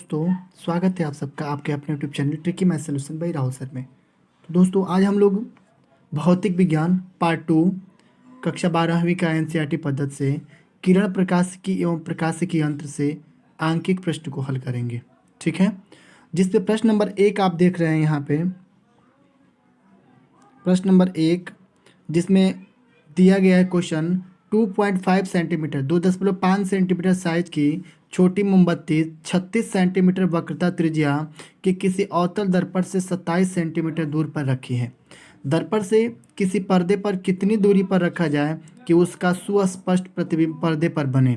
दोस्तों, स्वागत है आप सबका आपके अपने YouTube channel tricky math solution bye Rahul sir में। तो दोस्तों, आज हम लोग भौतिक विज्ञान पार्ट 2 कक्षा 12वीं का एनसीईआरटी पद्धति से किरण प्रकाशिकी एवं प्रकाशिकी यंत्र से आंकिक प्रश्न को हल करेंगे। ठीक है, जिस पे प्रश्न नंबर 1 आप देख रहे हैं यहाँ पे प्रश्न नंबर 1, जिसमें दिया गया है क्वेश्चन 2.5 सेंटीमीटर 2.5 सेंटीमीटर साइज की छोटी मोमबत्ती 36 सेंटीमीटर वक्रता त्रिज्या के किसी अवतल दर्पण से 27 सेंटीमीटर दूर पर रखी है। दर्पण से किसी पर्दे पर कितनी दूरी पर रखा जाए कि उसका सुस्पष्ट प्रतिबिंब पर्दे पर बने।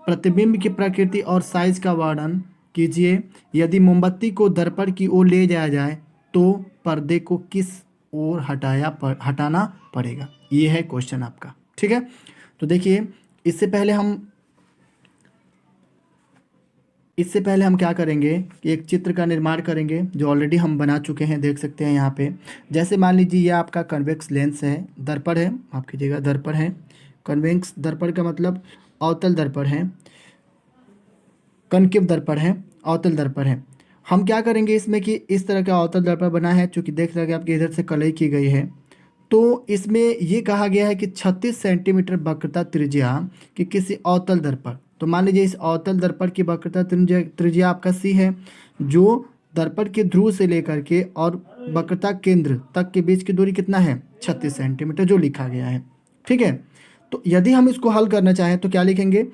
प्रतिबिंब की प्रकृति और साइज का वर्णन कीजिए। यदि मोमबत्ती को दर्पण की ओर ले जाया जाए तो पर्दे को किस ओर हटाना पड़ेगा। ये है क्वेश्चन आपका। ठीक है, तो देखिए, इससे पहले हम क्या करेंगे कि एक चित्र का निर्माण करेंगे जो ऑलरेडी हम बना चुके हैं। देख सकते हैं यहाँ पे, जैसे मान लीजिए ये आपका कन्वेक्स लेंस है, दर्पण है, माफ कीजिएगा, दर्पण है। कन्वेक्स दर्पण का मतलब अवतल दर्पण है, कनकेव दर्पण है, अवतल दर्पण है। हम क्या करेंगे इसमें कि इस तरह का अवतल दर्पण बना है, चूँकि देख रहे हैं आपके इधर से कलई की गई है। तो इसमें ये कहा गया है कि 36 सेंटीमीटर वक्रता त्रिज्या कि किसी अवतल दर्पण, तो मान लीजिए इस अवतल दर्पण की वक्रता त्रिज्या आपका सी है, जो दर्पण के ध्रुव से लेकर के और वक्रता केंद्र तक के बीच की दूरी कितना है, 36 सेंटीमीटर, जो लिखा गया है। ठीक है, तो यदि हम इसको हल करना चाहें तो क्या लिखेंगे,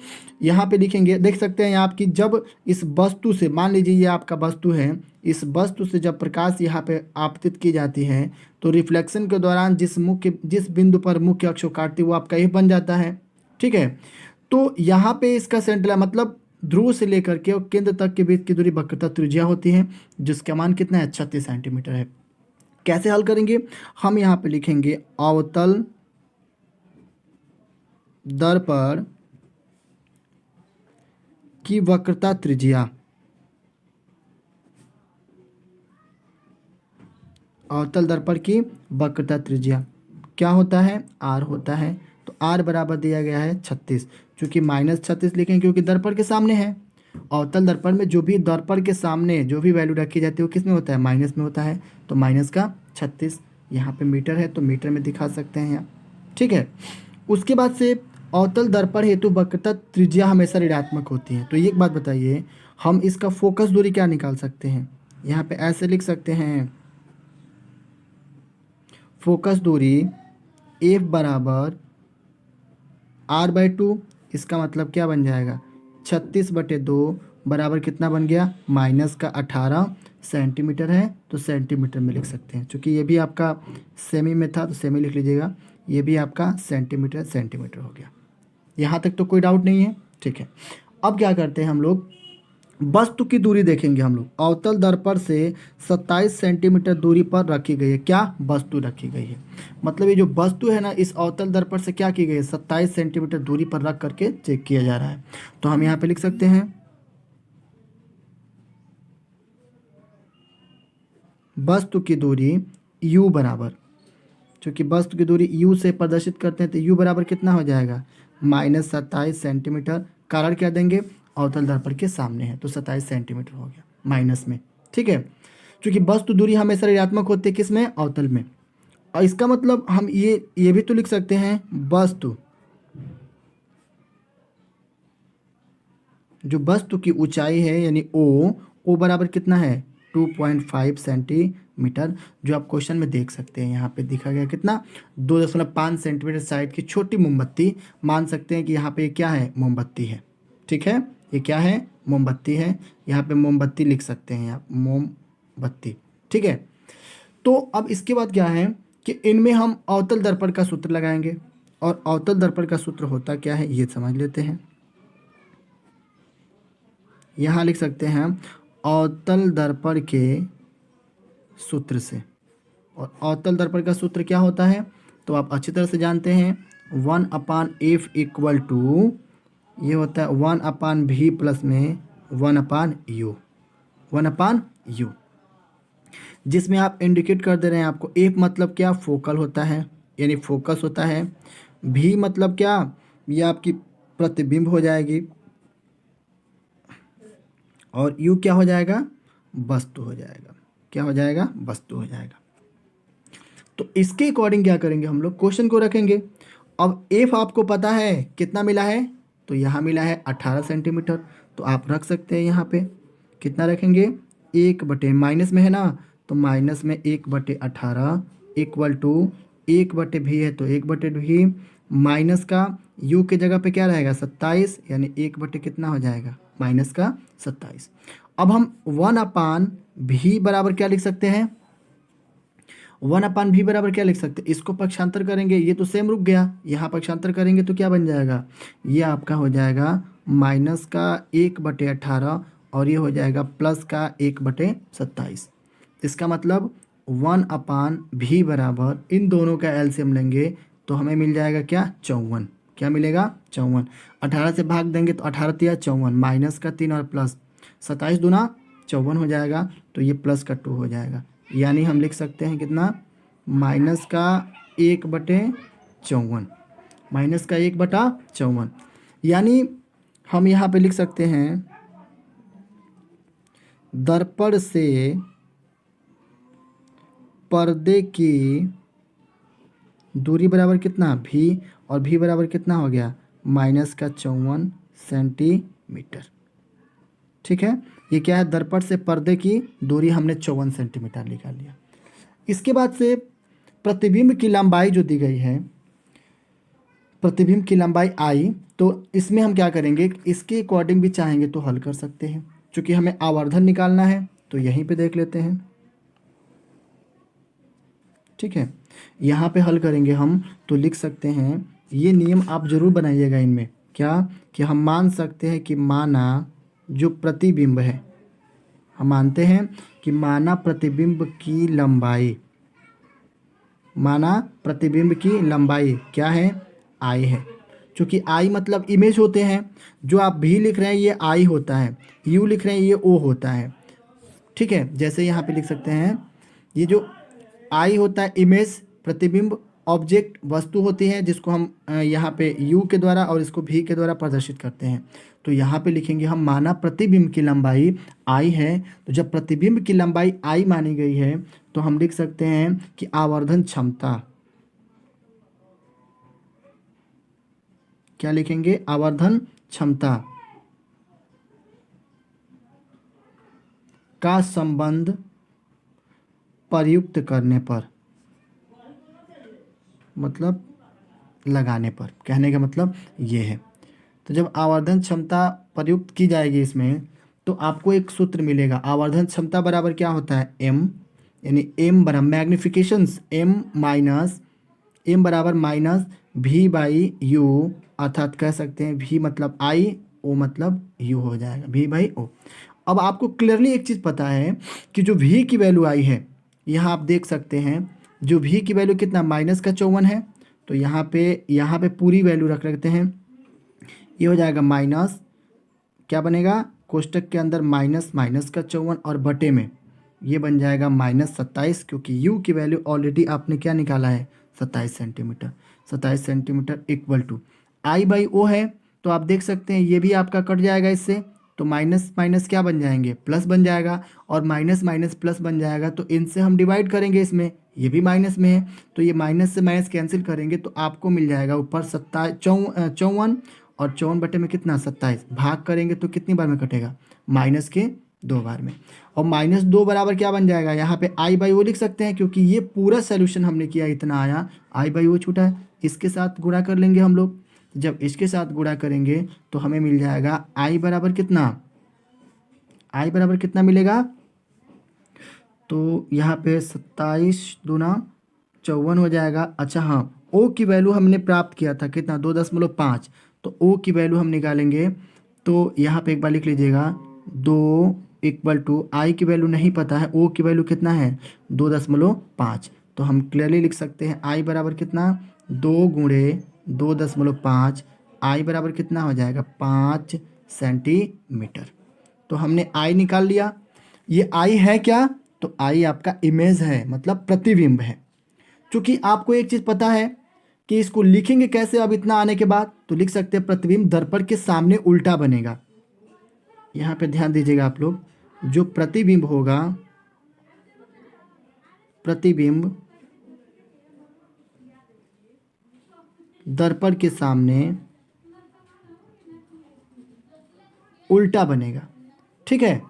यहाँ पे लिखेंगे, देख सकते हैं यहाँ आपकी, जब इस वस्तु से, मान लीजिए ये आपका वस्तु है, इस वस्तु से जब प्रकाश यहाँ पे आपतित की जाती है तो रिफ्लेक्शन के दौरान जिस बिंदु पर मुख्य अक्ष को काटती है वो आपका एफ बन जाता है। ठीक है, तो यहाँ पे इसका सेंटर मतलब ध्रुव से लेकर के और केंद्र तक के बीच की दूरी वक्रता त्रिज्या होती है, जिसका मान कितना है, 36 सेंटीमीटर है। कैसे हल करेंगे, हम यहाँ पे लिखेंगे अवतल दर्पण की वक्रता त्रिज्या, अवतल दर्पण की वक्रता त्रिज्या क्या होता है, आर होता है। तो आर बराबर दिया गया है 36, चूँकि -36 लिखेंगे क्योंकि दर्पण के सामने है। अवतल दर्पण में जो भी दर्पण के सामने जो भी वैल्यू रखी जाती है वो किस में होता है, माइनस में होता है। तो माइनस का 36, यहाँ पे मीटर है तो मीटर में दिखा सकते हैं यहाँ। ठीक है, उसके बाद से अवतल दर्पण हेतु वक्रता त्रिज्या हमेशा ऋणात्मक होती है। तो एक बात बताइए, हम इसका फोकस दूरी क्या निकाल सकते हैं, यहाँ पे ऐसे लिख सकते हैं, फोकस दूरी एफ बराबर r/2। इसका मतलब क्या बन जाएगा, 36/2 बराबर कितना बन गया, -18 सेंटीमीटर है, तो सेंटीमीटर में लिख सकते हैं। चूँकि ये भी आपका सेमी में था तो सेमी लिख लीजिएगा, ये भी आपका सेंटीमीटर हो गया। यहाँ तक तो कोई डाउट नहीं है। ठीक है, अब क्या करते हैं हम लोग, वस्तु की दूरी देखेंगे। हम लोग अवतल दर्पण से 27 सेंटीमीटर दूरी पर रखी गई है, क्या वस्तु रखी गई है, मतलब ये जो वस्तु है ना, इस अवतल दर्पण से क्या की गई है, 27 सेंटीमीटर दूरी पर रख करके चेक किया जा रहा है। तो हम यहाँ पे लिख सकते हैं वस्तु की दूरी u बराबर, चूँकि वस्तु की दूरी u से प्रदर्शित करते हैं तो u बराबर कितना हो जाएगा, -27 सेंटीमीटर। कारण क्या देंगे, अवतल दर्पण के सामने है तो 27 सेंटीमीटर हो गया माइनस में। ठीक है, क्योंकि वस्तु दूरी हमेशा ऋणात्मक होती है, किस में, अवतल में। और इसका मतलब हम ये भी तो लिख सकते हैं, वस्तु जो वस्तु की ऊंचाई है यानी ओ बराबर कितना है, 2.5 सेंटीमीटर, जो आप क्वेश्चन में देख सकते हैं। यहाँ पे दिखा गया कितना, 2.5 सेंटीमीटर साइज की छोटी मोमबत्ती, मान सकते हैं कि यहाँ पे क्या है, मोमबत्ती है। ठीक है, ये क्या है, मोमबत्ती है, यहाँ पे मोमबत्ती लिख सकते हैं आप, मोमबत्ती। ठीक है, तो अब इसके बाद क्या है कि इनमें हम अवतल दर्पण का सूत्र लगाएंगे, और अवतल दर्पण का सूत्र होता क्या है ये समझ लेते हैं। यहाँ लिख सकते हैं अवतल दर्पण के सूत्र से, और अवतल दर्पण का सूत्र क्या होता है तो आप अच्छी तरह से जानते हैं, 1/f इक्वल टू, ये होता है 1/v प्लस में 1/u, 1/u, जिसमें आप इंडिकेट कर दे रहे हैं आपको। f मतलब क्या, फोकल होता है यानी फोकस होता है। v मतलब क्या, ये आपकी प्रतिबिंब हो जाएगी, और यू क्या हो जाएगा, वस्तु हो जाएगा। क्या हो जाएगा, वस्तु हो जाएगा। तो इसके अकॉर्डिंग क्या करेंगे हम लोग, क्वेश्चन को रखेंगे। अब एफ आपको पता है कितना मिला है, तो यहाँ मिला है 18 सेंटीमीटर, तो आप रख सकते हैं यहाँ पे कितना रखेंगे, 1/, माइनस में है ना, तो माइनस में 1/18 इक्वल टू 1/भी है तो 1/भी, माइनस का यू के जगह पे क्या रहेगा 27, यानी 1/ कितना हो जाएगा माइनस का 27। अब हम 1/v बराबर क्या लिख सकते हैं, 1/v बराबर क्या लिख सकते हैं, इसको पक्षांतर करेंगे, ये तो सेम रुक गया, यहाँ पक्षांतर करेंगे तो क्या बन जाएगा, ये आपका हो जाएगा माइनस का 1/18 और ये हो जाएगा प्लस का 1/27। इसका मतलब 1/v बराबर इन दोनों का एलसीएम लेंगे तो हमें मिल जाएगा क्या 54। क्या मिलेगा 54। 18 से भाग देंगे तो 18 तिया 54, माइनस का 3 और प्लस 27 दूना 54 हो जाएगा, तो ये प्लस का 2 हो जाएगा। यानी हम लिख सकते हैं कितना, माइनस का 1/54, माइनस का 1/54। यानी हम यहाँ पे लिख सकते हैं दर्पण से पर्दे की दूरी बराबर कितना भी, और भी बराबर कितना हो गया माइनस का 54 सेंटीमीटर। ठीक है, ये क्या है, दर्पण से पर्दे की दूरी हमने 54 सेंटीमीटर निकाल लिया। इसके बाद से प्रतिबिंब की लंबाई जो दी गई है, प्रतिबिंब की लंबाई आई, तो इसमें हम क्या करेंगे, इसके अकॉर्डिंग भी चाहेंगे तो हल कर सकते हैं। चूँकि हमें आवर्धन निकालना है तो यहीं पे देख लेते हैं। ठीक है, यहाँ पे हल करेंगे हम तो लिख सकते हैं, ये नियम आप ज़रूर बनाइएगा इनमें, क्या कि हम मान सकते हैं कि माना जो प्रतिबिंब है, हम मानते हैं कि माना प्रतिबिंब की लंबाई, माना प्रतिबिंब की लंबाई क्या है, आई है। क्योंकि आई मतलब इमेज होते हैं, जो आप भी लिख रहे हैं ये आई होता है, यू लिख रहे हैं ये ओ होता है। ठीक है, जैसे यहाँ पे लिख सकते हैं, ये जो आई होता है इमेज, प्रतिबिंब, ऑब्जेक्ट वस्तु होती है, जिसको हम यहाँ पे यू के द्वारा और इसको भी के द्वारा प्रदर्शित करते हैं। तो यहाँ पे लिखेंगे हम माना प्रतिबिंब की लंबाई आई है। तो जब प्रतिबिंब की लंबाई आई मानी गई है तो हम लिख सकते हैं कि आवर्धन क्षमता, क्या लिखेंगे, आवर्धन क्षमता का संबंध प्रयुक्त करने पर, मतलब लगाने पर, कहने का मतलब ये है। तो जब आवर्धन क्षमता प्रयुक्त की जाएगी इसमें, तो आपको एक सूत्र मिलेगा, आवर्धन क्षमता बराबर क्या होता है m, यानी m बराबर मैग्निफिकेशंस m बराबर माइनस v/u, अर्थात कह सकते हैं v मतलब i, o मतलब u हो जाएगा, v/o। अब आपको क्लियरली एक चीज़ पता है कि जो v की वैल्यू आई है, यहाँ आप देख सकते हैं जो v की वैल्यू कितना माइनस का 54 है, तो यहाँ पे पूरी वैल्यू रख लेते हैं, ये हो जाएगा माइनस, क्या बनेगा कोष्टक के अंदर माइनस का 54 और बटे में ये बन जाएगा -27, क्योंकि u की वैल्यू ऑलरेडी आपने क्या निकाला है 27 centimetre. 27 centimetre equal to I/O है, तो आप देख सकते हैं ये भी आपका कट जाएगा इससे, तो माइनस माइनस क्या बन जाएंगे प्लस बन जाएगा, और माइनस माइनस प्लस बन जाएगा, तो इनसे हम डिवाइड करेंगे, इसमें ये भी माइनस में है, तो ये माइनस से माइनस कैंसिल करेंगे तो आपको मिल जाएगा ऊपर 54, और 54 बटे में कितना 27, भाग करेंगे तो कितनी बार में कटेगा माइनस के 2 बार में, और -2 बराबर क्या बन जाएगा, यहाँ पे I/O लिख सकते हैं, क्योंकि ये पूरा सोल्यूशन हमने किया इतना आया, I/O छूटा है, इसके साथ गुणा कर लेंगे हम लोग। जब इसके साथ गुणा करेंगे तो हमें मिल जाएगा I बराबर कितना, I बराबर कितना मिलेगा, तो यहाँ पे 27 दूना 54 हो जाएगा। अच्छा हाँ, O की वैल्यू हमने प्राप्त किया था कितना 2.5, तो O की वैल्यू हम निकालेंगे, तो यहाँ पे एक बार लिख लीजिएगा 2 इक्वल टू I की वैल्यू नहीं पता है, O की वैल्यू कितना है 2.5, तो हम क्लियरली लिख सकते हैं I बराबर कितना 2 गुणे 2.5, I बराबर कितना हो जाएगा 5 सेंटीमीटर। तो हमने I निकाल लिया। ये I है क्या, तो I आपका इमेज है, मतलब प्रतिबिंब है। क्योंकि आपको एक चीज़ पता है कि इसको लिखेंगे कैसे, अब इतना आने के बाद तो लिख सकते हैं प्रतिबिंब दर्पण के सामने उल्टा बनेगा, यहाँ पे ध्यान दीजिएगा आप लोग, जो प्रतिबिंब होगा, प्रतिबिंब दर्पण के सामने उल्टा बनेगा, ठीक है।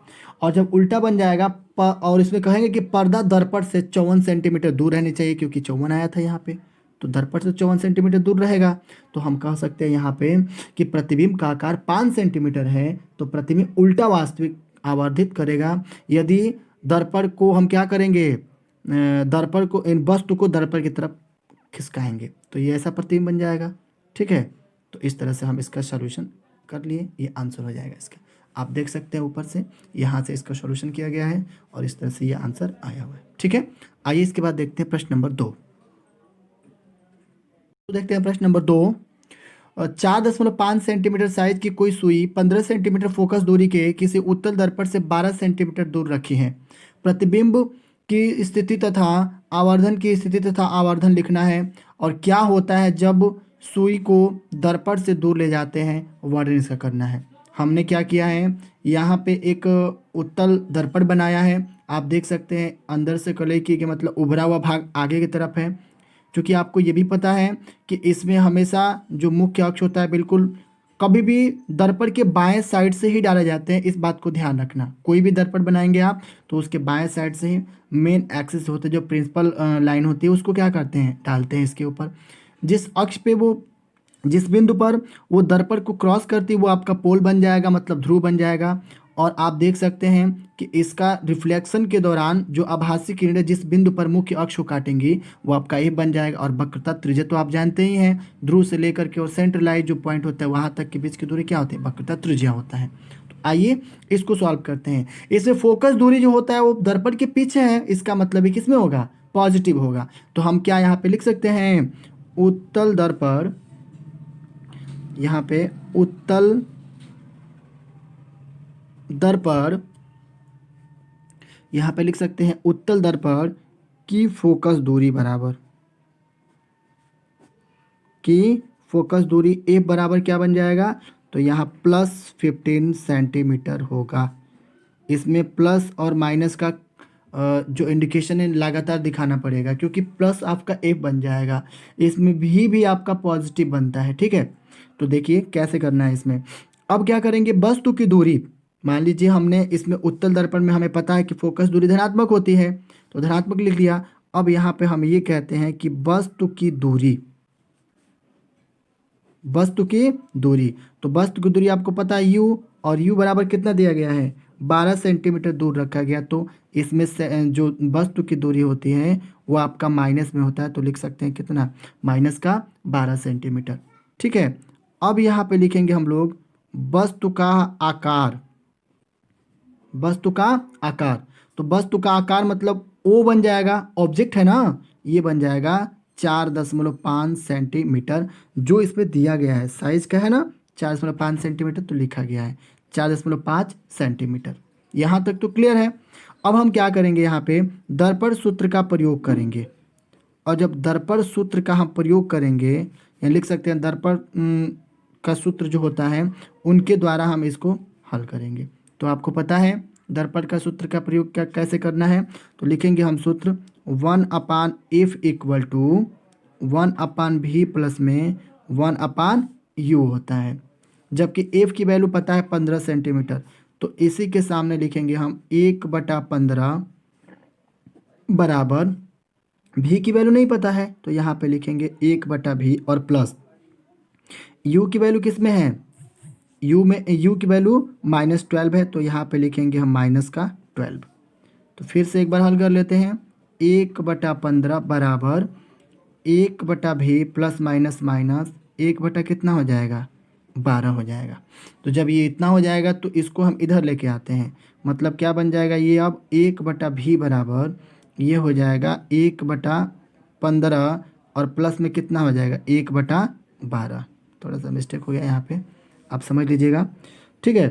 और जब उल्टा बन जाएगा और इसमें कहेंगे कि पर्दा दर्पण से 54 सेंटीमीटर दूर रहनी चाहिए, क्योंकि 54 आया था यहाँ पे, तो दर्पण से 54 सेंटीमीटर दूर रहेगा। तो हम कह सकते हैं यहाँ पे कि प्रतिबिंब का आकार 5 सेंटीमीटर है, तो प्रतिबिंब उल्टा वास्तविक आवर्धित करेगा। यदि दर्पण को हम क्या करेंगे, दर्पण को, इन वस्तु को दर्पण की तरफ खिसकाएंगे, तो ये ऐसा प्रतिबिंब बन जाएगा, ठीक है। तो इस तरह से हम इसका सॉल्यूशन कर लिए, ये आंसर हो जाएगा इसका। आप देख सकते हैं ऊपर से, यहाँ से इसका सॉल्यूशन किया गया है और इस तरह से ये आंसर आया हुआ है, ठीक है। आइए इसके बाद देखते हैं प्रश्न नंबर 2। तो देखते हैं प्रश्न नंबर 2। 4.5 सेंटीमीटर साइज की कोई सुई 15 सेंटीमीटर फोकस दूरी के किसी उत्तल दर्पण से 12 सेंटीमीटर दूर रखी है। प्रतिबिंब की स्थिति तथा आवर्धन की स्थिति तथा आवर्धन लिखना है, और क्या होता है जब सुई को दर्पण से दूर ले जाते हैं, वर्णन इसका करना है। हमने क्या किया है, यहाँ पे एक उत्तल दर्पण बनाया है, आप देख सकते हैं अंदर से कलई की के मतलब उभरा हुआ भाग आगे की तरफ है। क्योंकि आपको ये भी पता है कि इसमें हमेशा जो मुख्य अक्ष होता है बिल्कुल कभी भी दर्पण के बाएं साइड से ही डाले जाते हैं, इस बात को ध्यान रखना। कोई भी दर्पण बनाएंगे आप तो उसके बाएं साइड से ही मेन एक्सिस होते हैं, जो प्रिंसिपल लाइन होती है उसको क्या करते हैं, डालते हैं इसके ऊपर। जिस अक्ष पे वो, जिस बिंदु पर वो दर्पण को क्रॉस करती है वो आपका पोल बन जाएगा, मतलब ध्रुव बन जाएगा। और आप देख सकते हैं कि इसका रिफ्लेक्शन के दौरान जो आभासी किरणें जिस बिंदु पर मुख्य अक्ष को काटेंगी वो आपका ए बन जाएगा। और वक्रता त्रिज्या तो आप जानते ही हैं, ध्रुव से लेकर के और सेंटर लाइन जो पॉइंट होता है वहाँ तक के बीच की दूरी क्या होती है, वक्रता त्रिज्या होता है। तो आइए इसको सॉल्व करते हैं। इसमें फोकस दूरी जो होता है वो दर्पण के पीछे है, इसका मतलब है किसमें होगा, पॉजिटिव होगा। तो हम क्या यहाँ पे लिख सकते हैं, उत्तल दर्पण, यहाँ पे उत्तल दर्पण, यहाँ पे लिख सकते हैं उत्तल दर्पण की फोकस दूरी बराबर, की फोकस दूरी ए बराबर क्या बन जाएगा, तो यहाँ +15 सेंटीमीटर होगा। इसमें प्लस और माइनस का जो इंडिकेशन है लगातार दिखाना पड़ेगा, क्योंकि प्लस आपका एफ बन जाएगा, इसमें भी आपका पॉजिटिव बनता है, ठीक है। तो देखिए कैसे करना है इसमें। अब क्या करेंगे, वस्तु की दूरी, मान लीजिए हमने इसमें उत्तल दर्पण में हमें पता है कि फोकस दूरी धनात्मक होती है, तो धनात्मक लिख दिया। अब यहाँ पे हम ये कहते हैं कि वस्तु की दूरी, वस्तु की दूरी, तो वस्तु की दूरी आपको पता है यू, और यू बराबर कितना दिया गया है, 12 सेंटीमीटर दूर रखा गया। तो इसमें से जो वस्तु की दूरी होती है वो आपका माइनस में होता है, तो लिख सकते हैं कितना, माइनस का 12 सेंटीमीटर, ठीक है। अब यहाँ पे लिखेंगे हम लोग वस्तु का आकार, वस्तु का आकार, तो वस्तु का आकार मतलब ओ बन जाएगा, ऑब्जेक्ट है ना, ये बन जाएगा 4.5 सेंटीमीटर, जो इसमें दिया गया है साइज का है ना 4.5 सेंटीमीटर, तो लिखा गया है 4.5 सेंटीमीटर। यहाँ तक तो क्लियर है। अब हम क्या करेंगे, यहाँ पे दर्पण सूत्र का प्रयोग करेंगे, और जब दर्पण सूत्र का हम प्रयोग करेंगे, या लिख सकते हैं दर्पण का सूत्र जो होता है उनके द्वारा हम इसको हल करेंगे। तो आपको पता है दर्पण का सूत्र का प्रयोग क्या कैसे करना है, तो लिखेंगे हम सूत्र 1/f equal to 1/v plus में 1/u होता है। जबकि f की वैल्यू पता है 15 सेंटीमीटर, तो इसी के सामने लिखेंगे हम 1/15 बराबर, v की वैल्यू नहीं पता है तो यहाँ पे लिखेंगे 1/v और प्लस u की वैल्यू किस में है, u की वैल्यू -12 है, तो यहाँ पे लिखेंगे हम -12। तो फिर से एक बार हल कर लेते हैं, 1/15 बराबर 1/v प्लस माइनस माइनस 1 कितना हो जाएगा, 12 हो जाएगा। तो जब ये इतना हो जाएगा तो इसको हम इधर लेके आते हैं, मतलब क्या बन जाएगा ये, अब 1/v बराबर ये हो जाएगा 1/15 और प्लस में कितना हो जाएगा 1/12। थोड़ा सा मिस्टेक हो गया यहाँ पे, आप समझ लीजिएगा, ठीक है।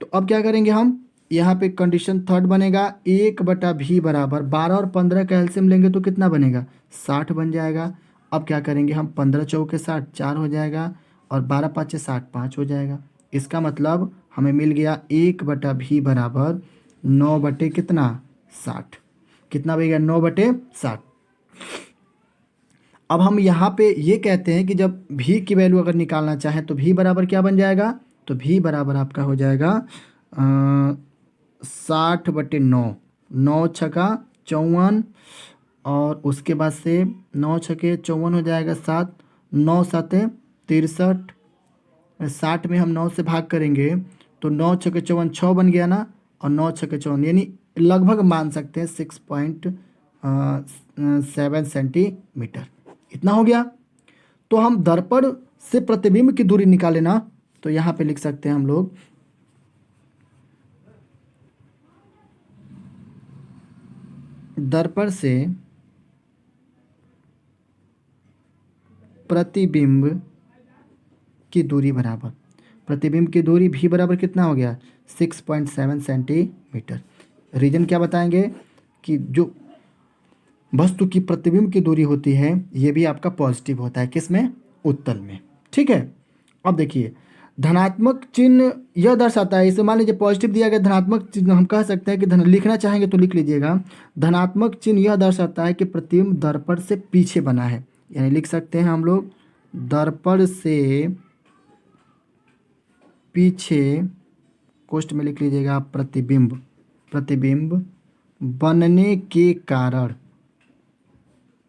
तो अब क्या करेंगे हम, यहाँ पे कंडीशन थर्ड बनेगा 1/v बराबर 12 और 15 का एलसीएम लेंगे तो कितना बनेगा, 60 बन जाएगा। अब क्या करेंगे हम, 15 चौके 60, 4 हो जाएगा, और 12 5 60, 5 हो जाएगा। इसका मतलब हमें मिल गया 1/v बराबर 9 कितना 60। कितना बन गया 9/60। अब हम यहाँ पे ये कहते हैं कि जब v की वैल्यू अगर निकालना चाहें तो v बराबर क्या बन जाएगा, तो v बराबर आपका हो जाएगा 60/9। 9×6 = 54 और उसके बाद से 9×6 = 54 हो जाएगा 7। 9×7 = 63। 60 में हम 9 से भाग करेंगे तो 9×6 = 6 बन गया ना, और 9×6 = 54 यानी लगभग मान सकते हैं 6.7 सेंटीमीटर इतना हो गया। तो हम दर्पण से प्रतिबिंब की दूरी निकालें ना, तो यहाँ पे लिख सकते हैं हम लोग दर्पण से प्रतिबिंब की दूरी बराबर, प्रतिबिंब की दूरी भी बराबर कितना हो गया 6.7 सेंटीमीटर। रीजन क्या बताएंगे कि जो वस्तु की प्रतिबिंब की दूरी होती है ये भी आपका पॉजिटिव होता है, किसमें, उत्तल में। ठीक है। अब देखिए धनात्मक चिन्ह यह दर्शाता है, इसे मान लीजिए पॉजिटिव दिया गया, धनात्मक चिन्ह हम कह सकते हैं कि लिखना चाहेंगे तो लिख लीजिएगा। धनात्मक चिन्ह यह दर्शाता है कि प्रतिबिंब दर्पण से पीछे बना है, यानी लिख सकते हैं हम लोग दर्पण से पीछे, कोष्ठ में लिख लीजिएगा प्रतिबिंब, प्रतिबिंब बनने के कारण,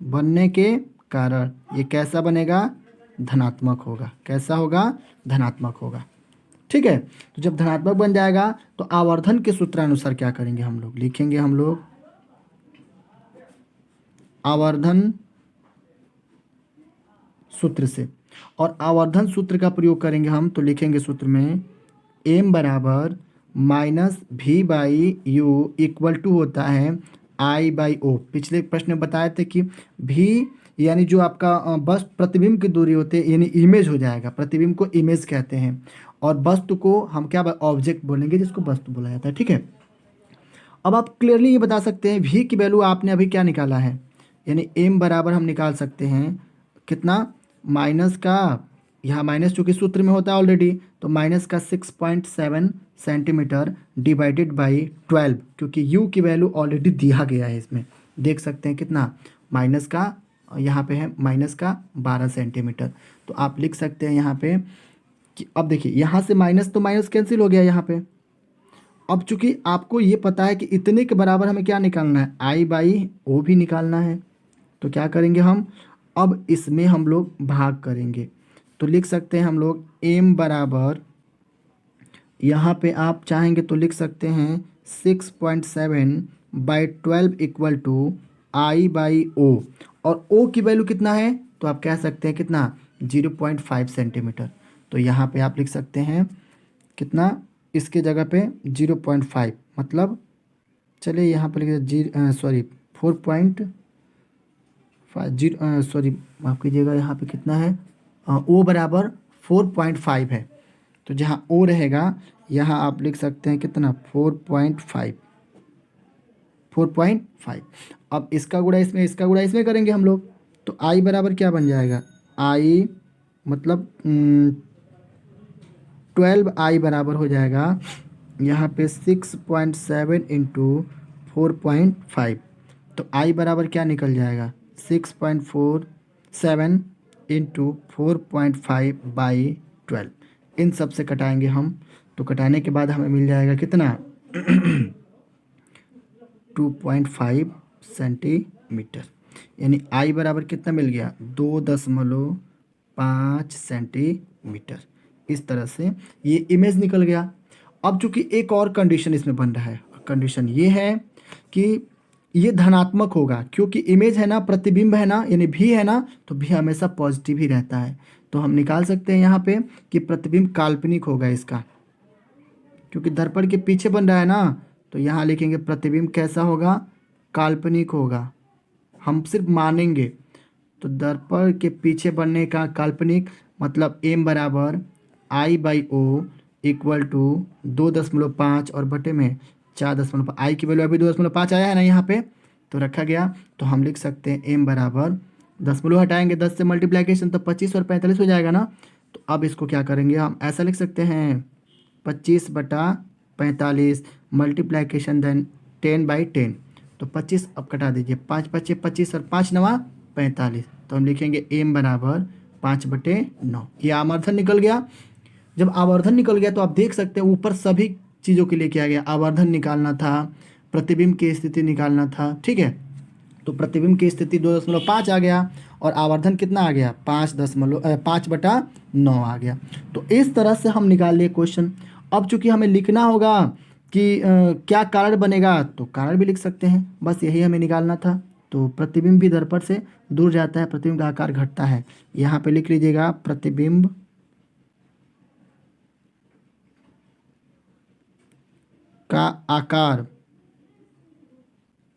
बनने के कारण ये कैसा बनेगा, धनात्मक होगा। कैसा होगा, धनात्मक होगा। ठीक है। तो जब धनात्मक बन जाएगा तो आवर्धन के सूत्रानुसार क्या करेंगे हम लोग, लिखेंगे हम लोग आवर्धन सूत्र से, और आवर्धन सूत्र का प्रयोग करेंगे हम, तो लिखेंगे सूत्र में m बराबर -v/u इक्वल टू होता है I/o। पिछले प्रश्न में बताए थे कि v यानी जो आपका बस प्रतिबिंब की दूरी होती है यानी इमेज हो जाएगा, प्रतिबिंब को इमेज कहते हैं, और वस्तु को हम क्या ऑब्जेक्ट बोलेंगे जिसको वस्तु बोला जाता है। ठीक है। अब आप क्लियरली ये बता सकते हैं v की वैल्यू आपने अभी क्या निकाला है, यानी m बराबर हम निकाल सकते हैं कितना, माइनस का, यहाँ माइनस चूँकि सूत्र में होता है ऑलरेडी, तो माइनस का 6.7 सेंटीमीटर डिवाइडेड बाई 12, क्योंकि u की वैल्यू ऑलरेडी दिया गया है इसमें, देख सकते हैं कितना, माइनस का, यहाँ पे है माइनस का 12 सेंटीमीटर। तो आप लिख सकते हैं यहाँ पे कि अब देखिए यहाँ से माइनस तो माइनस कैंसिल हो गया यहाँ पे। अब चूंकि आपको ये पता है कि इतने के बराबर हमें क्या निकालना है, I/O भी निकालना है, तो क्या करेंगे हम, अब इसमें हम लोग भाग करेंगे, तो लिख सकते हैं हम लोग m बराबर, यहाँ पे आप चाहेंगे तो लिख सकते हैं 6.7/12 इक्वल टू I/O, और O की वैल्यू कितना है, तो आप कह सकते हैं कितना 0.5 सेंटीमीटर। तो यहाँ पे आप लिख सकते हैं कितना, इसके जगह पे 0.5, मतलब चलिए यहाँ पे लिख 4.5 सॉरी माफ़ कीजिएगा, यहाँ पे कितना है, O बराबर 4.5 है, तो जहाँ O रहेगा यहाँ आप लिख सकते हैं कितना 4.5। अब इसका गुणा इसमें, इसका गुणा इसमें करेंगे हम लोग, तो I बराबर क्या बन जाएगा, I मतलब 12I बराबर हो जाएगा यहाँ पे 6.7 इंटू 4.5, तो I बराबर क्या निकल जाएगा 6.47 इंटू 4.5/12। इन सब से कटाएंगे हम, तो कटाने के बाद हमें मिल जाएगा कितना 2.5 सेंटीमीटर, यानी I बराबर कितना मिल गया 2.5 सेंटीमीटर। इस तरह से ये इमेज निकल गया। अब चूंकि एक और कंडीशन इसमें बन रहा है, कंडीशन ये है कि ये धनात्मक होगा, क्योंकि इमेज है ना, प्रतिबिंब है ना, यानी भी है ना, तो भी हमेशा पॉजिटिव ही रहता है। तो हम निकाल सकते हैं यहाँ पे कि प्रतिबिंब काल्पनिक होगा इसका, क्योंकि दर्पण के पीछे बन रहा है ना, तो यहाँ लिखेंगे प्रतिबिंब कैसा होगा, काल्पनिक होगा। हम सिर्फ मानेंगे, तो दर्पण के पीछे बनने का काल्पनिक मतलब m बराबर I/O इक्वल टू 2.5 और बटे में 4.5, I की वैल्यू अभी 2.5 आया है ना यहाँ पे, तो रखा गया। तो हम लिख सकते हैं m बराबर, दशमलव हटाएंगे 10 से मल्टीप्लाइकेशन तो 25 और 45 हो जाएगा ना। तो अब इसको क्या करेंगे, हम ऐसा लिख सकते हैं 25/45 मल्टीप्लाइकेशन देन 10/10, तो 25 अब कटा दीजिए, 5×5 = 25 और 5×9 = 45, तो हम लिखेंगे m बराबर 5/9। ये आवर्धन निकल गया। जब आवर्धन निकल गया तो आप देख सकते हैं ऊपर सभी चीज़ों के लिए क्या गया, आवर्धन निकालना था, प्रतिबिंब की स्थिति निकालना था, ठीक है। तो प्रतिबिंब की स्थिति 2.5 आ गया और आवर्धन कितना आ गया, 5/9 आ गया। तो इस तरह से हम निकाल लिए क्वेश्चन। अब चूंकि हमें लिखना होगा कि क्या कारण बनेगा, तो कारण भी लिख सकते हैं, बस यही हमें निकालना था। तो प्रतिबिंब भी दर्पण से दूर जाता है, प्रतिबिंब का आकार घटता है। यहाँ पे लिख लीजिएगा प्रतिबिंब का आकार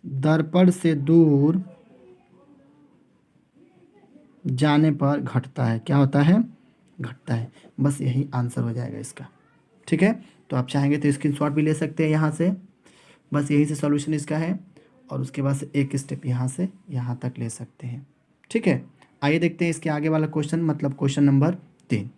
दर्पण से दूर जाने पर घटता है। क्या होता है, घटता है। बस यही आंसर हो जाएगा इसका, ठीक है। तो आप चाहेंगे तो स्क्रीनशॉट भी ले सकते हैं यहाँ से, बस यही से सॉल्यूशन इसका है। और उसके बाद से एक स्टेप यहाँ से यहाँ तक ले सकते हैं, ठीक है। आइए देखते हैं इसके आगे वाला क्वेश्चन, मतलब क्वेश्चन नंबर 3।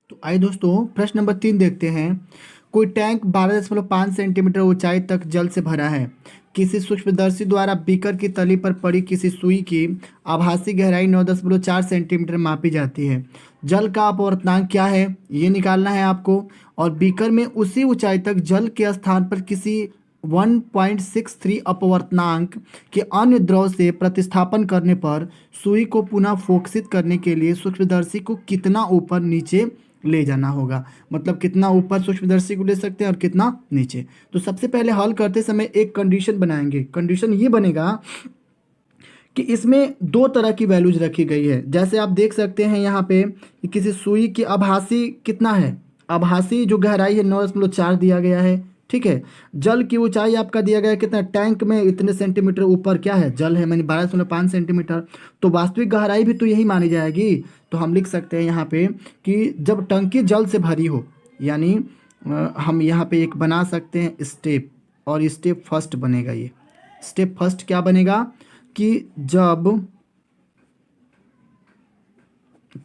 तो आइए दोस्तों प्रश्न नंबर 3 देखते हैं। कोई टैंक 12.5 सेंटीमीटर ऊंचाई तक जल से भरा है। किसी सूक्ष्मदर्शी द्वारा बीकर की तली पर पड़ी किसी सुई की आभासी गहराई 9.4 सेंटीमीटर मापी जाती है। जल का अपवर्तनांक क्या है, ये निकालना है आपको। और बीकर में उसी ऊंचाई तक जल के स्थान पर किसी 1.63 अपवर्तनांक के अन्य द्रव से प्रतिस्थापन करने पर सुई को पुनः फोकसित करने के लिए सूक्ष्मदर्शी को कितना ऊपर नीचे ले जाना होगा। मतलब कितना ऊपर सूक्ष्मदर्शी को ले सकते हैं और कितना नीचे। तो सबसे पहले हल करते समय एक कंडीशन बनाएंगे। कंडीशन ये बनेगा कि इसमें दो तरह की वैल्यूज रखी गई है। जैसे आप देख सकते हैं यहाँ पे कि किसी सुई की आभासी कितना है, आभासी जो गहराई है 9.4 दिया गया है, ठीक है। जल की ऊंचाई आपका दिया गया है कितना, टैंक में इतने सेंटीमीटर ऊपर क्या है, जल है, मैंने 12.5 सेंटीमीटर। तो वास्तविक गहराई भी तो यही मानी जाएगी। तो हम लिख सकते हैं यहाँ पे कि जब टंकी जल से भरी हो, यानी हम यहाँ पे एक बना सकते हैं स्टेप, और स्टेप फर्स्ट बनेगा। ये स्टेप फर्स्ट क्या बनेगा कि जब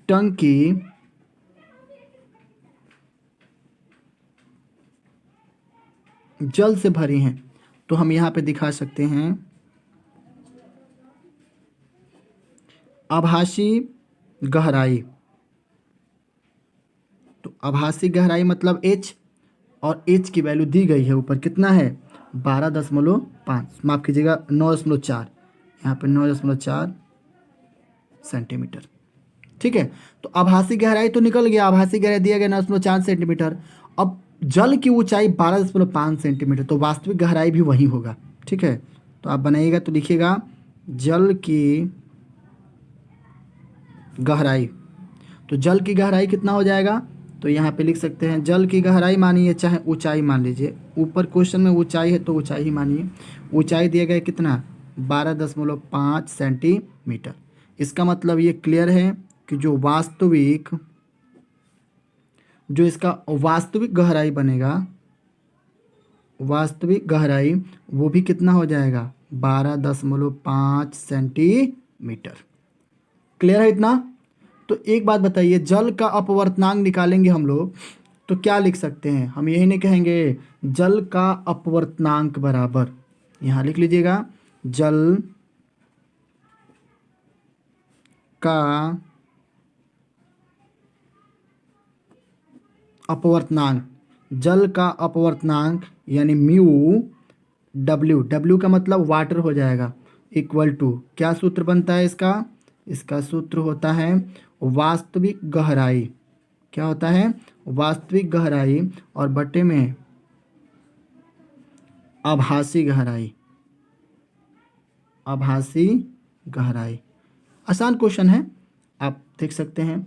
टंकी जल से भरी हैं, तो हम यहाँ पे दिखा सकते हैं आभासी गहराई। तो आभासी गहराई मतलब h, और h की वैल्यू दी गई है ऊपर, कितना है 12.5, माफ कीजिएगा 9.4, यहाँ पे 9.4 सेंटीमीटर, ठीक है। तो आभासी गहराई तो निकल गया, आभासी गहराई दिया गया 9.4 सेंटीमीटर। अब जल की ऊंचाई 12.5 सेंटीमीटर, तो वास्तविक गहराई भी वही होगा, ठीक है। तो आप बनाइएगा तो लिखिएगा जल की गहराई। तो जल की गहराई कितना हो जाएगा, तो यहाँ पे लिख सकते हैं जल की गहराई मानिए चाहे ऊंचाई मान लीजिए, ऊपर क्वेश्चन में ऊंचाई है तो ऊंचाई ही मानिए। ऊंचाई दिया गया कितना 12.5 सेंटीमीटर। इसका मतलब ये क्लियर है कि जो इसका वास्तविक गहराई बनेगा, वास्तविक गहराई वो भी कितना हो जाएगा 12.5 सेंटीमीटर। क्लियर है इतना। तो एक बात बताइए, जल का अपवर्तनांक निकालेंगे हम लोग तो क्या लिख सकते हैं, हम यही नहीं कहेंगे जल का अपवर्तनांक बराबर, यहाँ लिख लीजिएगा जल का अपवर्तनांक, जल का अपवर्तनांक यानी म्यू डब्ल्यू का मतलब वाटर हो जाएगा, इक्वल टू क्या सूत्र बनता है इसका, इसका सूत्र होता है वास्तविक गहराई। क्या होता है, वास्तविक गहराई और बटे में आभासी गहराई। आभासी गहराई आसान क्वेश्चन है, आप देख सकते हैं।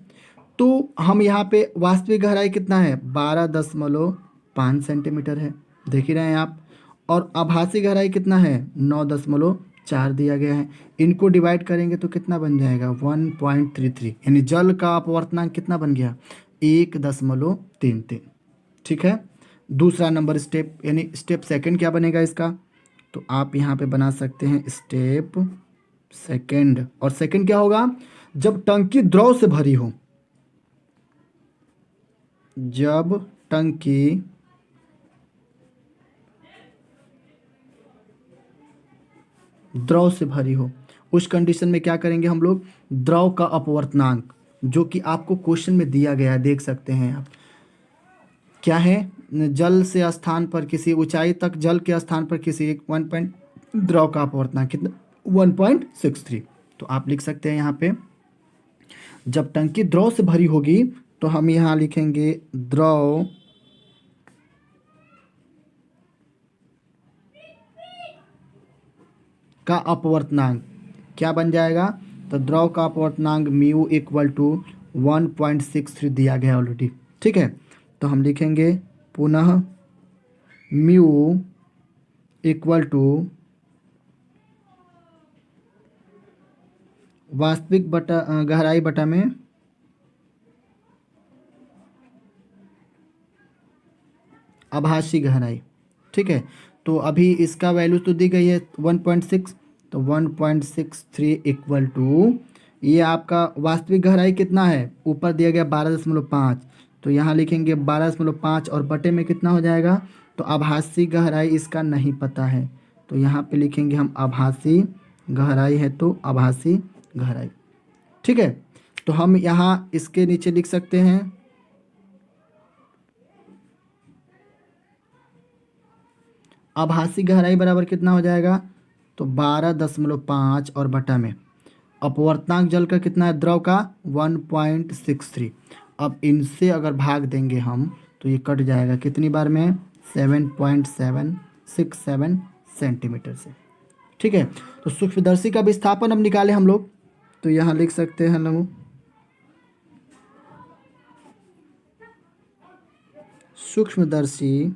तो हम यहाँ पे वास्तविक गहराई कितना है 12.5 सेंटीमीटर है, देख ही रहे हैं आप। और आभासी गहराई कितना है 9.4 दिया गया है। इनको डिवाइड करेंगे तो कितना बन जाएगा 1.33, यानी जल का अपवर्तनांक कितना बन गया 1.33, ठीक है। दूसरा नंबर स्टेप, यानी स्टेप सेकंड क्या बनेगा इसका, तो आप यहाँ पे बना सकते हैं स्टेप सेकंड। और सेकंड क्या होगा, जब टंकी द्रव से भरी हो, जब टंकी द्रव से भरी हो, उस कंडीशन में क्या करेंगे हम लोग, द्रव का अपवर्तनांक जो कि आपको क्वेश्चन में दिया गया है, देख सकते हैं आप, क्या है, जल से स्थान पर किसी ऊंचाई तक जल के स्थान पर किसी एक द्रव का अपवर्तनांक कितना, 1.63। तो आप लिख सकते हैं यहाँ पे, जब टंकी द्रव से भरी होगी तो हम यहाँ लिखेंगे द्रव का अपवर्तनांक क्या बन जाएगा, तो द्रव का अपवर्तनांक म्यू इक्वल टू 1.63 दिया गया ऑलरेडी। ठीक है, तो हम लिखेंगे पुनः म्यू इक्वल टू वास्तविक बटा गहराई बटा में आभासी गहराई। ठीक है, तो अभी इसका वैल्यू तो दी गई है 1.6, तो 1.63 इक्वल टू, ये आपका वास्तविक गहराई कितना है, ऊपर दिया गया 12.5, तो यहाँ लिखेंगे 12.5 और बटे में कितना हो जाएगा, तो आभासी गहराई इसका नहीं पता है, तो यहाँ पे लिखेंगे हम आभासी गहराई है तो आभासी गहराई। ठीक है, तो हम यहाँ इसके नीचे लिख सकते हैं आभासी गहराई बराबर कितना हो जाएगा, तो 12.5 और बटा में अपवर्तनांक जल का कितना है, द्रव का 1.63। अब इनसे अगर भाग देंगे हम तो ये कट जाएगा कितनी बार में, 7.767 सेंटीमीटर से। ठीक है, तो सूक्ष्मदर्शी का विस्थापन अब निकाले हम लोग, तो यहाँ लिख सकते हैं हम सूक्ष्मदर्शी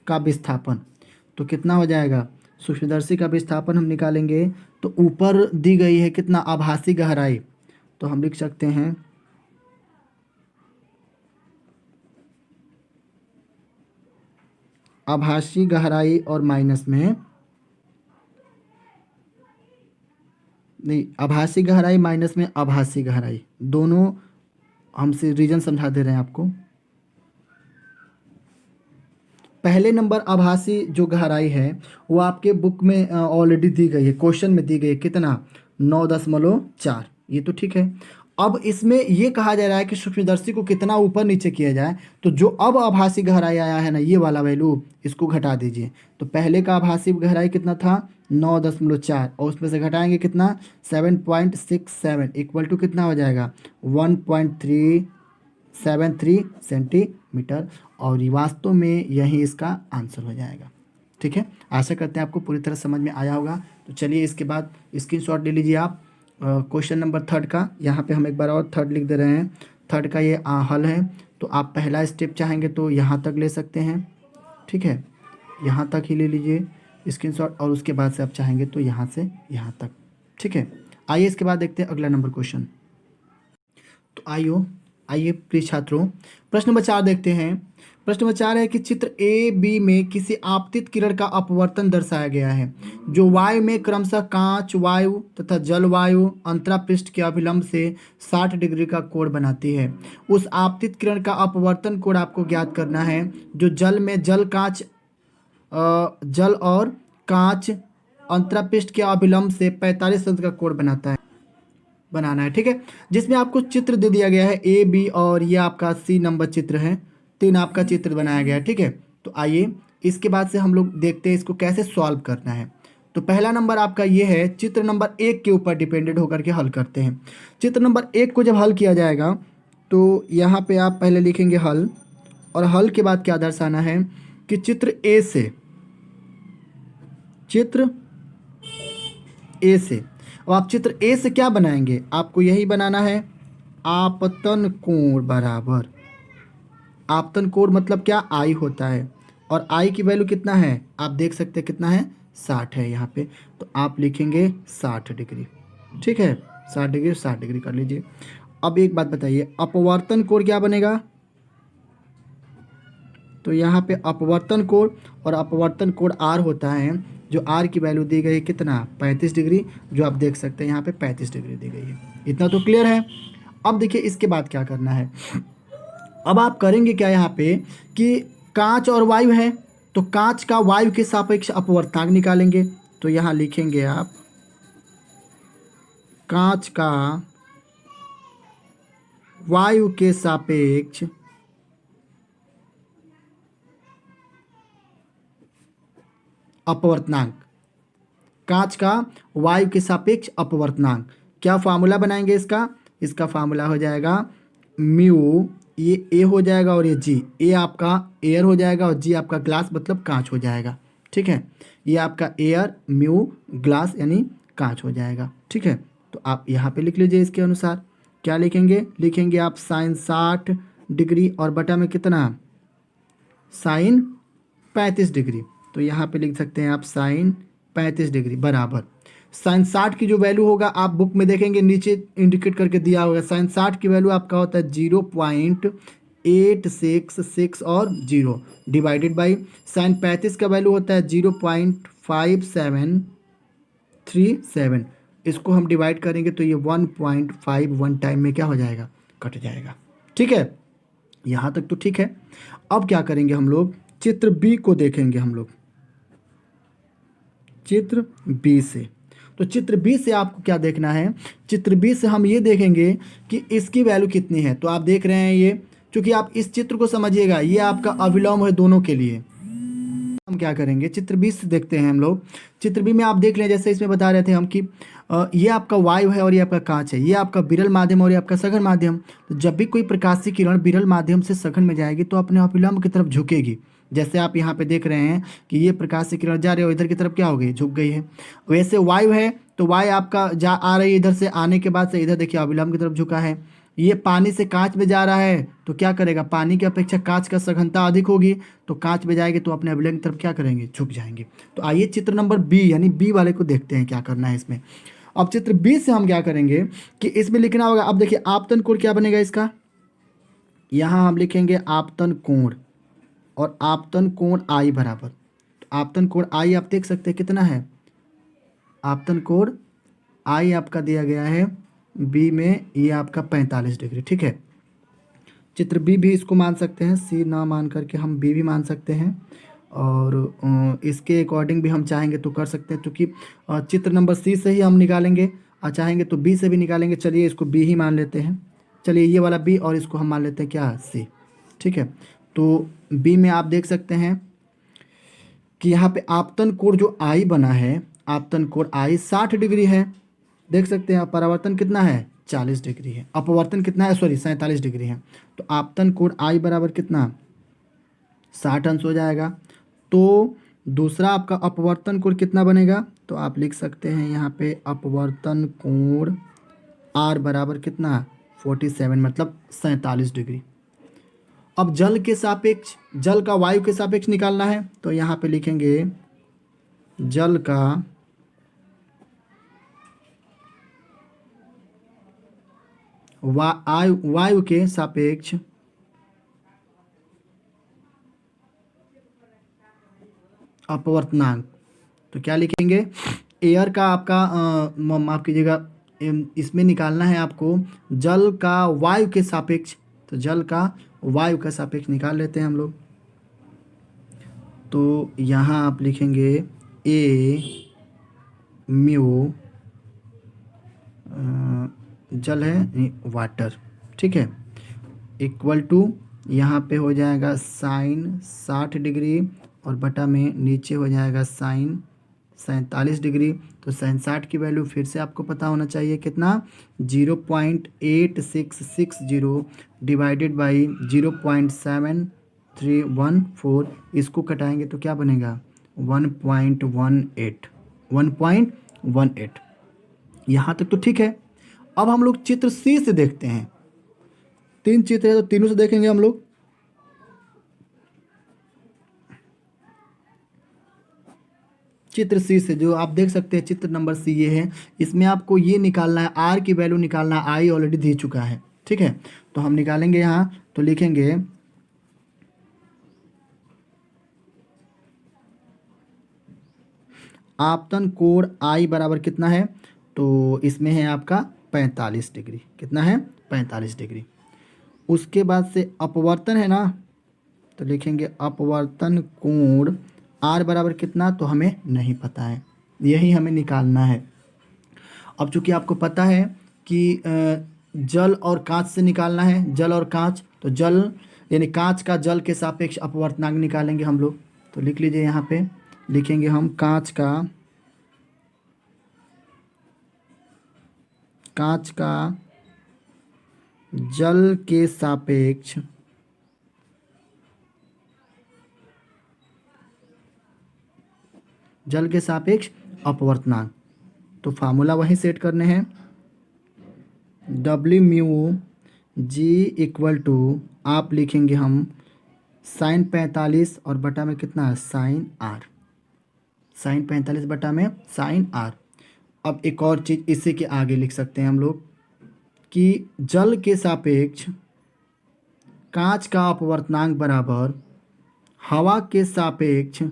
का विस्थापन, तो कितना हो जाएगा, सूक्ष्मदर्शी का विस्थापन हम निकालेंगे तो ऊपर दी गई है कितना, आभासी गहराई, तो हम लिख सकते हैं आभासी गहराई और माइनस में, नहीं, आभासी गहराई माइनस में आभासी गहराई, दोनों हमसे रीजन समझा दे रहे हैं आपको। पहले नंबर आभासी जो गहराई है वो आपके बुक में ऑलरेडी दी गई है, क्वेश्चन में दी गई है कितना, 9.4, ये तो ठीक है। अब इसमें ये कहा जा रहा है कि सूक्ष्मदर्शी को कितना ऊपर नीचे किया जाए, तो जो अब आभासी गहराई आया है ना, ये वाला वैल्यू, इसको घटा दीजिए। तो पहले का आभासी गहराई कितना था, 9.4, और उसमें से घटाएंगे कितना, 7.67 इक्वल टू कितना हो जाएगा, 1.373 सेंटीमीटर, और ये वास्तव में यही इसका आंसर हो जाएगा। ठीक है, आशा करते हैं आपको पूरी तरह समझ में आया होगा। तो चलिए इसके बाद स्क्रीनशॉट ले लीजिए आप क्वेश्चन नंबर 3 का, यहाँ पे हम एक बार और 3 लिख दे रहे हैं, 3 का ये हल है। तो आप पहला स्टेप चाहेंगे तो यहाँ तक ले सकते हैं, ठीक है, यहाँ तक ही ले लीजिए स्क्रीनशॉट, और उसके बाद से आप चाहेंगे तो यहाँ से यहाँ तक। ठीक है, आइए इसके बाद देखते हैं अगला नंबर क्वेश्चन। तो आइए प्रिय छात्रों, प्रश्न नंबर 4 देखते हैं। प्रश्न नंबर 4 है कि चित्र ए बी में किसी आपतित किरण का अपवर्तन दर्शाया गया है जो वायु में क्रमशः कांच वायु तथा जलवायु अंतरापृष्ठ के अभिलंब से 60 डिग्री का कोण बनाती है। उस आपतित किरण का अपवर्तन कोण आपको ज्ञात करना है जो जल में जल और कांच अंतरापृष्ठ के अभिलंब से 45 अंश का कोण बनाना है। ठीक है, जिसमें आपको चित्र दे दिया गया है ए बी, और ये आपका सी नंबर चित्र है, 3 आपका चित्र बनाया गया है। ठीक है, तो आइए इसके बाद से हम लोग देखते हैं इसको कैसे सॉल्व करना है। तो पहला नंबर आपका ये है, चित्र नंबर 1 के ऊपर डिपेंडेंट होकर के हल करते हैं। चित्र नंबर 1 को जब हल किया जाएगा तो यहाँ पे आप पहले लिखेंगे हल, और हल के बाद क्या दर्शाना है कि चित्र ए से अब आप चित्र ए से क्या बनाएंगे, आपको यही बनाना है, आपतन कोण बराबर, आपतन कोण मतलब क्या, आई होता है, और आई की वैल्यू कितना है, आप देख सकते हैं कितना है, 60 है यहाँ पे, तो आप लिखेंगे 60 डिग्री। ठीक है, 60 डिग्री 60 डिग्री कर लीजिए। अब एक बात बताइए, अपवर्तन कोण क्या बनेगा, तो यहाँ पे अपवर्तन कोण और अपवर्तन कोण आर होता है, जो आर की वैल्यू दी गई है कितना, 35 डिग्री, जो आप देख सकते हैं यहाँ पे 35 डिग्री दी गई है। इतना तो क्लियर है। अब देखिए इसके बाद क्या करना है, अब आप करेंगे क्या यहाँ पे कि कांच और वायु है, तो कांच का वायु के सापेक्ष अपवर्तनांक निकालेंगे। तो यहाँ लिखेंगे आप कांच का वायु के सापेक्ष अपवर्तनांक, कांच का वायु के सापेक्ष अपवर्तनांक। क्या फार्मूला बनाएंगे इसका? इसका फार्मूला हो जाएगा म्यू, ये ए हो जाएगा और ये जी, ए आपका एयर हो जाएगा और जी आपका ग्लास मतलब कांच हो जाएगा। ठीक है, ये आपका एयर म्यू ग्लास यानी कांच हो जाएगा। ठीक है, तो आप यहाँ पे लिख लीजिए इसके अनुसार। क्या लिखेंगे? लिखेंगे आप साइन 60 डिग्री और बटा में कितना? Sine 35 degree. तो यहाँ पे लिख सकते हैं आप साइन 35 डिग्री बराबर साइन 60 की जो वैल्यू होगा आप बुक में देखेंगे नीचे इंडिकेट करके दिया होगा। साइन 60 की वैल्यू आपका होता है 0.866 और 0 डिवाइडेड बाई साइन 35 का वैल्यू होता है 0.5737। इसको हम डिवाइड करेंगे तो ये 1.5 टाइम में क्या हो जाएगा? कट जाएगा। ठीक है, यहाँ तक तो ठीक है। अब क्या करेंगे हम लोग? चित्र बी को देखेंगे हम लोग, चित्र बी से। तो चित्र बी से आपको क्या देखना है? चित्र बी से हम ये देखेंगे कि इसकी वैल्यू कितनी है। तो आप देख रहे हैं ये, क्योंकि आप इस चित्र को समझिएगा, ये आपका अविलोम है दोनों के लिए। हम क्या करेंगे? चित्र बी से देखते हैं हम लोग। चित्र बी में आप देख लें, जैसे इसमें बता रहे थे हम कि ये आपका वायु है और ये आपका कांच है, ये आपका विरल माध्यम और ये आपका सघन माध्यम। तो जब भी कोई प्रकाशीय किरण विरल माध्यम से सघन में जाएगी तो अपने अभिलंब की तरफ झुकेगी। जैसे आप यहाँ पे देख रहे हैं कि ये प्रकाशीय किरण जा रही है और इधर की तरफ क्या हो गई? झुक गई है। वैसे वायु है तो वायु आपका जा आ रही है इधर से, आने के बाद से इधर देखिए अभिलंब की तरफ झुका है। ये पानी से कांच में जा रहा है तो क्या करेगा? पानी की अपेक्षा कांच का सघनता अधिक होगी, तो कांच में जाएगी तो अपने अभिलंब की तरफ क्या करेंगे? झुक जाएंगे। तो आइए चित्र नंबर बी यानी बी वाले को देखते हैं क्या करना है इसमें। अब चित्र बी से हम क्या करेंगे कि इसमें लिखना होगा। अब देखिए आपतन कोण क्या बनेगा इसका? यहाँ हम लिखेंगे आपतन कोण, और आपतन कोण आई बराबर, तो आपतन कोण आई आप देख सकते हैं कितना है? आपतन कोण आई आपका दिया गया है बी में, ये आपका 45 डिग्री। ठीक है, चित्र बी भी इसको मान सकते हैं, सी ना मान करके हम बी भी मान सकते हैं, और इसके अकॉर्डिंग भी हम चाहेंगे तो कर सकते हैं, क्योंकि चित्र नंबर सी से ही हम निकालेंगे और चाहेंगे तो बी से भी निकालेंगे। चलिए इसको बी ही मान लेते हैं। चलिए ये वाला बी और इसको हम मान लेते हैं क्या? सी। ठीक है, तो बी में आप देख सकते हैं कि यहाँ पे आपतन कोण जो आई बना है, आपतन कोण आई 60 डिग्री है। देख सकते हैं परावर्तन कितना है? 40 डिग्री है। अपवर्तन कितना है? सॉरी 47 डिग्री है। तो आपतन कोण आई बराबर कितना? 60 अंश हो जाएगा। तो दूसरा आपका अपवर्तन कोण कितना बनेगा? तो आप लिख सकते हैं यहाँ पे अपवर्तन कोण आर बराबर कितना? 47 मतलब 47 डिग्री। अब जल के सापेक्ष, जल का वायु के सापेक्ष निकालना है, तो यहाँ पे लिखेंगे जल का वायु के सापेक्ष अपवर्तनांक। तो क्या लिखेंगे? एयर का आपका माफ कीजिएगा, इसमें निकालना है आपको जल का वायु के सापेक्ष। तो जल का वायु का सापेक्ष निकाल लेते हैं हम लोग। तो यहाँ आप लिखेंगे ए म्यू, जल है वाटर। ठीक है, इक्वल टू यहाँ पे हो जाएगा साइन 60 डिग्री और बटा में नीचे हो जाएगा साइन 47 डिग्री। तो साइन 60 की वैल्यू फिर से आपको पता होना चाहिए कितना? 0.8660 डिवाइडेड बाई 0.7314। इसको कटाएंगे तो क्या बनेगा? 1.18। यहाँ तक तो ठीक है। अब हम लोग चित्र सी से देखते हैं। 3 चित्र है तो तीनों से देखेंगे हम लोग। चित्र सी से जो आप देख सकते हैं, चित्र नंबर सी ये है। इसमें आपको ये निकालना है, आर की वैल्यू निकालना है, आई ऑलरेडी दे चुका है। ठीक है, तो हम निकालेंगे यहाँ। तो लिखेंगे आपतन कोण आई बराबर कितना है? तो इसमें है आपका 45 डिग्री। कितना है? 45 डिग्री। उसके बाद से अपवर्तन है ना, तो लिखेंगे अपवर्तन कोण आर बराबर कितना, तो हमें नहीं पता है, यही हमें निकालना है। अब चूंकि आपको पता है कि जल और कांच से निकालना है, जल और कांच, तो जल यानी कांच का जल के सापेक्ष अपवर्तनांक निकालेंगे हम लोग। तो लिख लीजिए, यहाँ पे लिखेंगे हम कांच का जल के सापेक्ष अपवर्तनांक। तो फार्मूला वही सेट करने हैं, W mu g equal to, आप लिखेंगे हम साइन 45 और बटा में कितना है, साइन आर, साइन 45 बटा में साइन आर। अब एक और चीज़ इसी के आगे लिख सकते हैं हम लोग कि जल के सापेक्ष कांच का अपवर्तनांक बराबर हवा के सापेक्ष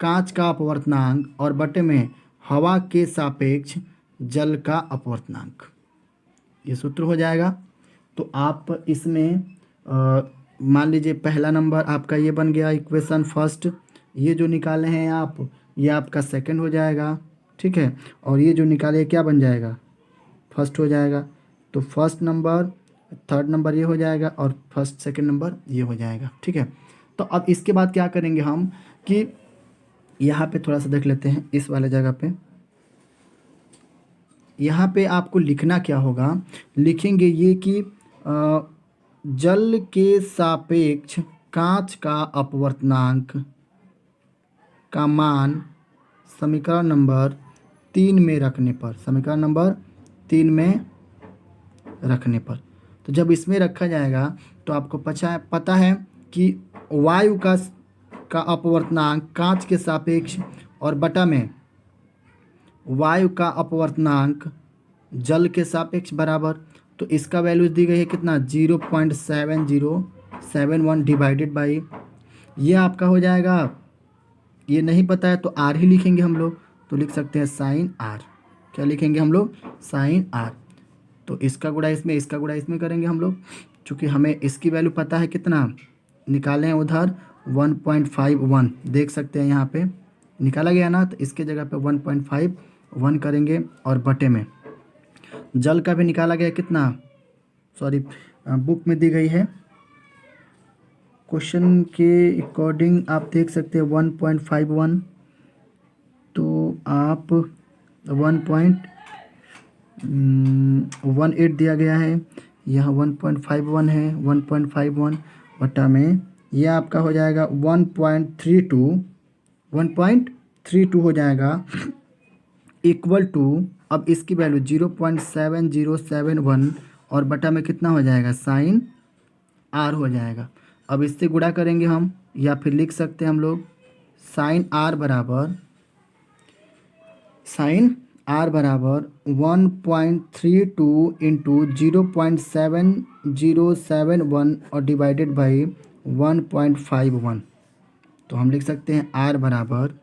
कांच का अपवर्तनांक और बटे में हवा के सापेक्ष जल का अपवर्तनांक, ये सूत्र हो जाएगा। तो आप इसमें मान लीजिए पहला नंबर आपका ये बन गया इक्वेशन फर्स्ट, ये जो निकाले हैं आप, ये आपका सेकंड हो जाएगा, ठीक है। और ये जो निकाले क्या बन जाएगा, फर्स्ट हो जाएगा। तो फर्स्ट नंबर, थर्ड नंबर ये हो जाएगा और फर्स्ट सेकंड नंबर ये हो जाएगा, ठीक है। तो अब इसके बाद क्या करेंगे हम कि यहाँ पे थोड़ा सा देख लेते हैं, इस वाले जगह पे यहाँ पे आपको लिखना क्या होगा, लिखेंगे ये कि जल के सापेक्ष कांच का अपवर्तनांक का मान समीकरण नंबर 3 में रखने पर, समीकरण नंबर 3 में रखने पर। तो जब इसमें रखा जाएगा तो आपको पता है कि वायु का अपवर्तनांक कांच के सापेक्ष और बटा में वायु का अपवर्तनांक जल के सापेक्ष बराबर, तो इसका वैल्यू दी गई है कितना, 0.7071 डिवाइडेड बाई, ये आपका हो जाएगा, ये नहीं पता है तो आर ही लिखेंगे हम लोग, तो लिख सकते हैं साइन आर। क्या लिखेंगे हम लोग, साइन आर। तो इसका गुणा इसमें, इसका गुणा इसमें करेंगे हम लोग, चूँकि हमें इसकी वैल्यू पता है कितना निकाले हैं उधर 1.51, देख सकते हैं यहाँ पे निकाला गया ना, तो इसके जगह पे 1.51 करेंगे और बटे में जल का भी निकाला गया कितना, सॉरी बुक में दी गई है, क्वेश्चन के अकॉर्डिंग आप देख सकते हैं 1.51, तो आप 1.18 दिया गया है, यहाँ 1.51 है, 1.51 बटा में ये आपका हो जाएगा 1.32 हो जाएगा, इक्वल टू, अब इसकी वैल्यू 0.7071 और बटा में कितना हो जाएगा, साइन आर हो जाएगा। अब इससे गुणा करेंगे हम, या फिर लिख सकते हैं हम लोग साइन आर बराबर 1.32 इंटू 0.7071 और डिवाइडेड बाई 1.51। तो हम लिख सकते हैं आर बराबर,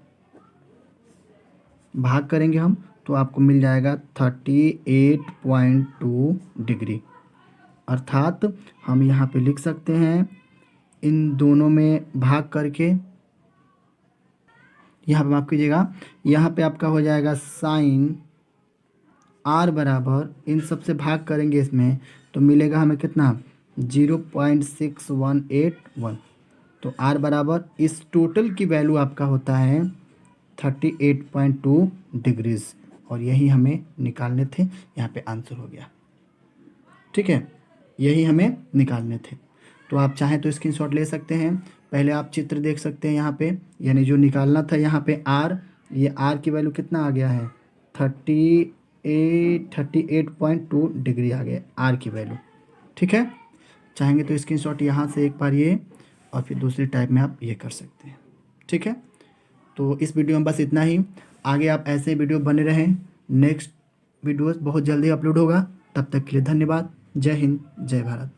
भाग करेंगे हम तो आपको मिल जाएगा 38.2 डिग्री। अर्थात हम यहाँ पे लिख सकते हैं इन दोनों में भाग करके, यहाँ पे माफ़ कीजिएगा, यहाँ पे आपका हो जाएगा साइन आर बराबर, इन सब से भाग करेंगे इसमें तो मिलेगा हमें कितना, 0.6181। तो आर बराबर इस टोटल की वैल्यू आपका होता है 38.2 डिग्रीज, और यही हमें निकालने थे, यहाँ पे आंसर हो गया, ठीक है, यही हमें निकालने थे। तो आप चाहें तो स्क्रीनशॉट ले सकते हैं, पहले आप चित्र देख सकते हैं यहाँ पे, यानी जो निकालना था यहाँ पे आर, ये आर की वैल्यू कितना आ गया है, 38.2 डिग्री आ गया आर की वैल्यू, ठीक है। चाहेंगे तो स्क्रीनशॉट यहाँ से एक बार ये, और फिर दूसरी टाइप में आप ये कर सकते हैं, ठीक है। तो इस वीडियो में बस इतना ही, आगे आप ऐसे वीडियो बने रहें, नेक्स्ट वीडियोस बहुत जल्दी अपलोड होगा, तब तक के लिए धन्यवाद। जय हिंद, जय भारत।